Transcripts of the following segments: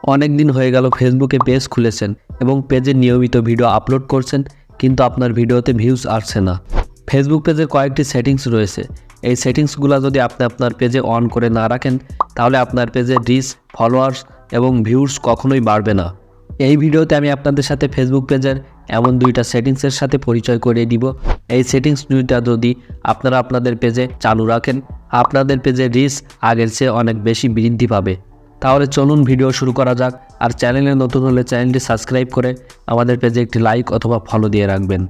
অনেক দিন হয়ে গেল ফেসবুকে পেজ খুলেছেন এবং পেজে নিয়মিত ভিডিও আপলোড করছেন, কিন্তু আপনার ভিডিওতে ভিউজ আসছে না। ফেসবুক পেজের কয়েকটি সেটিংস রয়েছে। এই সেটিংসগুলো যদি আপনি আপনার পেজে অন করে না রাখেন, তাহলে আপনার পেজে রিচ, ফলোয়ার্স এবং ভিউজ কখনোই বাড়বে না। এই ভিডিওতে আমি আপনাদের সাথে ফেসবুক পেজের এমন দুইটা সেটিংসের সাথে পরিচয় করিয়ে দিব। এই সেটিংস দুইটা যদি আপনারা আপনাদের পেজে চালু রাখেন, আপনাদের পেজে রিচ আগের চেয়ে অনেক বেশি বৃদ্ধি পাবে। তাহলে চলুন ভিডিও শুরু করা যাক। আর চ্যানেলে নতুন হলে চ্যানেলটি সাবস্ক্রাইব করে আমাদের পেজে একটি লাইক অথবা ফলো দিয়ে রাখবেন।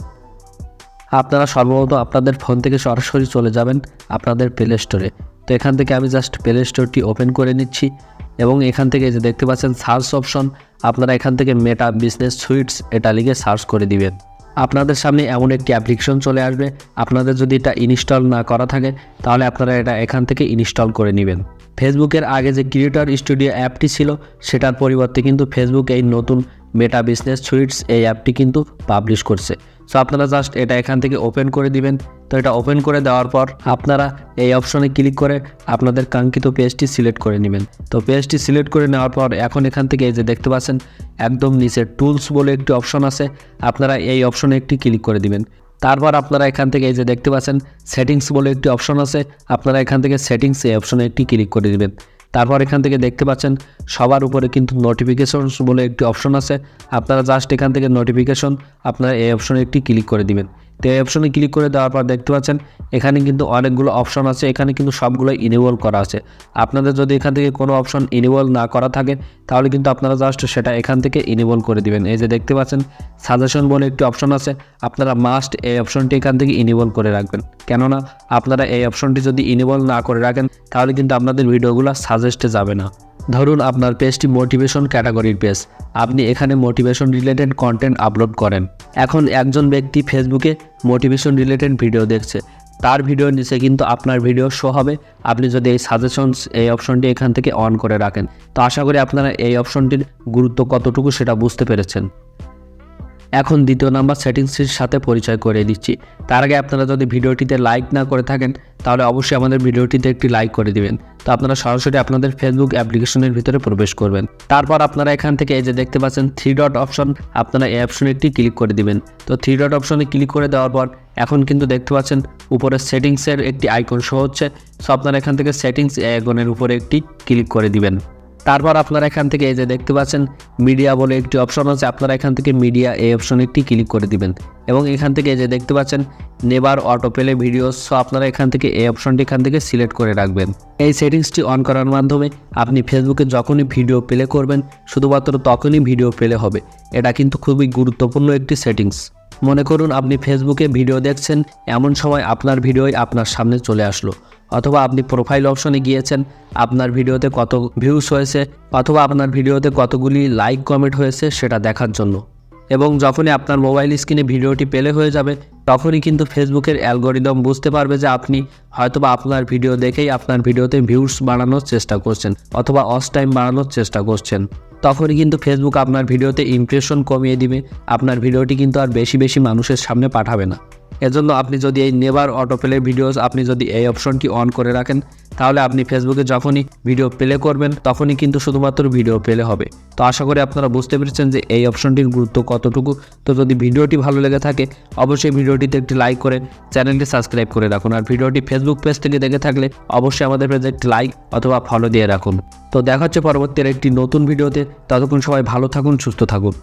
আপনারা সর্বপ্রথম আপনাদের ফোন থেকে সরাসরি চলে যাবেন আপনাদের প্লে স্টোরে। তো এখান থেকে আমি জাস্ট প্লে স্টোরটি ওপেন করে নিচ্ছি এবং এখান থেকে যে দেখতে পাচ্ছেন সার্চ অপশন, আপনারা এখান থেকে মেটা বিজনেস সুইটস এটা লিখে সার্চ করে দিবেন। আপনাদের সামনে এমন একটি অ্যাপ্লিকেশন চলে আসবে। আপনাদের যদি এটা ইনস্টল না করা থাকে, তাহলে আপনারা এটা এখান থেকে ইনস্টল করে নেবেন। ফেসবুকের আগে যে ক্রিয়েটর স্টুডিও অ্যাপটি ছিল, সেটার পরিবর্তে কিন্তু ফেসবুক এই নতুন মেটা বিজনেস সুইটস এই অ্যাপটি কিন্তু পাবলিশ করছে। সো আপনারা জাস্ট এটা এখান থেকে ওপেন করে দিবেন। তো এটা ওপেন করে দেওয়ার পর আপনারা এই অপশনে ক্লিক করে আপনাদের কাঙ্ক্ষিত পেজটি সিলেক্ট করে নেবেন। তো পেজটি সিলেক্ট করে নেওয়ার পর এখন এখান থেকে এই যে দেখতে পাচ্ছেন একদম নিচে টুলস বলে একটি অপশন আছে, আপনারা এই অপশনে একটি ক্লিক করে দিবেন। তারপর আপনারা এখান থেকে এই যে দেখতে পাচ্ছেন সেটিংস বলে একটি অপশন আছে, আপনারা এখান থেকে সেটিংস এই অপশনে একটি ক্লিক করে দিবেন। তারপর এখান থেকে দেখতে পাচ্ছেন সবার উপরে কিন্তু নোটিফিকেশনস বলে একটি অপশন আছে, আপনারা জাস্ট এখান থেকে নোটিফিকেশন আপনারা এই অপশনে একটি ক্লিক করে দিবেন। তো এই অপশনে ক্লিক করে দেওয়ার পর দেখতে পাচ্ছেন এখানে কিন্তু অনেকগুলো অপশন আছে, এখানে কিন্তু সবগুলো ইনেবল করা আছে। আপনাদের যদি এখান থেকে কোনো অপশন ইনেবল না করা থাকে, তাহলে কিন্তু আপনারা জাস্ট সেটা এখান থেকে ইনেবল করে দিবেন। এই যে দেখতে পাচ্ছেন সাজেশন বলে একটি অপশন আছে, আপনারা মাস্ট এই অপশনটি এখান থেকে ইনেবল করে রাখবেন। কেননা আপনারা এই অপশনটি যদি ইনেবল না করে রাখেন, তাহলে কিন্তু আপনাদের ভিডিওগুলো সাজেস্টে যাবে না। ধরুন আপনার পেজটি মোটিভেশন ক্যাটাগরির পেজ, আপনি এখানে মোটিভেশন রিলেটেড কন্টেন্ট আপলোড করেন। এখন একজন ব্যক্তি ফেসবুকে মোটিভেশন রিলেটেড ভিডিও দেখছে, তার ভিডিওর নিচে কিন্তু আপনার ভিডিও শো হবে, আপনি যদি এই সাজেশনস এই অপশনটি এখান থেকে অন করে রাখেন। তো আশা করি আপনারা এই অপশনটির গুরুত্ব কতটুকু সেটা বুঝতে পেরেছেন। এখন দ্বিতীয় নাম্বার সেটিংসটির সাথে পরিচয় করে দিচ্ছি। তার আগে আপনারা যদি ভিডিওটিতে লাইক না করে থাকেন, তাহলে অবশ্যই আমাদের ভিডিওটিতে একটি লাইক করে দিবেন। তো আপনারা সরাসরি আপনাদের ফেসবুক অ্যাপ্লিকেশনের ভিতরে প্রবেশ করবেন। তারপর আপনারা এখান থেকে এই যে দেখতে পাচ্ছেন 3 ডট অপশন, আপনারা এই অপশনে একটি ক্লিক করে দিবেন। তো 3 ডট অপশনে ক্লিক করে দেওয়ার পর এখন কিন্তু দেখতে পাচ্ছেন উপরে সেটিংসের একটি আইকন শো হচ্ছে। সো আপনারা এখান থেকে সেটিংস আইকনের উপরে একটি ক্লিক করে দিবেন। তারপর আপনারা এখান থেকে এই যে দেখতে পাচ্ছেন মিডিয়া বলে একটি অপশন আছে, আপনারা এখান থেকে মিডিয়া এই অপশনে একটি ক্লিক করে দিবেন এবং এখান থেকে এই যে দেখতে পাচ্ছেন never auto play videos, so আপনারা এখান থেকে এই অপশনটি এখান থেকে সিলেক্ট করে রাখবেন। এই সেটিংসটি অন করার মাধ্যমে আপনি ফেসবুকে যখনই ভিডিও প্লে করবেন, শুধুমাত্র তখনই ভিডিও প্লে হবে। এটা কিন্তু খুবই গুরুত্বপূর্ণ একটি সেটিংস। মনে করুন আপনি ফেসবুকে ভিডিও দেখছেন, এমন সময় আপনার ভিডিওই আপনার সামনে চলে আসলো, অথবা আপনি প্রোফাইল অপশনে গিয়েছেন, আপনার ভিডিওতে কত ভিউজ হয়েছে অথবা আপনার ভিডিওতে কতগুলি লাইক কমেন্ট হয়েছে সেটা দেখার জন্য। এবং যখনই আপনার মোবাইল স্ক্রিনে ভিডিওটি প্লে হয়ে যাবে, তখনই কিন্তু ফেসবুকের অ্যালগোরিদম বুঝতে পারবে যে আপনি হয়তোবা আপনার ভিডিও দেখেই আপনার ভিডিওতে ভিউজ বাড়ানোর চেষ্টা করছেন অথবা ওয়াচ টাইম বাড়ানোর চেষ্টা করছেন। তখনই কিন্তু ফেসবুক আপনার ভিডিওতে ইমপ্রেশন কমিয়ে দিবে, আপনার ভিডিওটি কিন্তু আর বেশি বেশি মানুষের সামনে পাঠাবে না। এজন্য আপনি যদি এই নেভার অটো প্লে ভিডিওস আপনি যদি এই অপশনটি অন করে রাখেন, তাহলে আপনি ফেসবুকে যখনই ভিডিও প্লে করবেন, তখনই কিন্তু শুধুমাত্র ভিডিও প্লে হবে। তো আশা করি আপনারা বুঝতে পেরেছেন যে এই অপশনটির গুরুত্ব কতটুকু। তো যদি ভিডিওটি ভালো লেগে থাকে, অবশ্যই ভিডিওটিতে একটি লাইক করে চ্যানেলটি সাবস্ক্রাইব করে রাখুন। আর ভিডিওটি ফেসবুক পেজ থেকে দেখে থাকলে অবশ্যই আমাদের পেজে একটি লাইক অথবা ফলো দিয়ে রাখুন। তো দেখা হচ্ছে পরবর্তী একটি নতুন ভিডিওতে। ততক্ষণ সবাই ভালো থাকুন, সুস্থ থাকুন।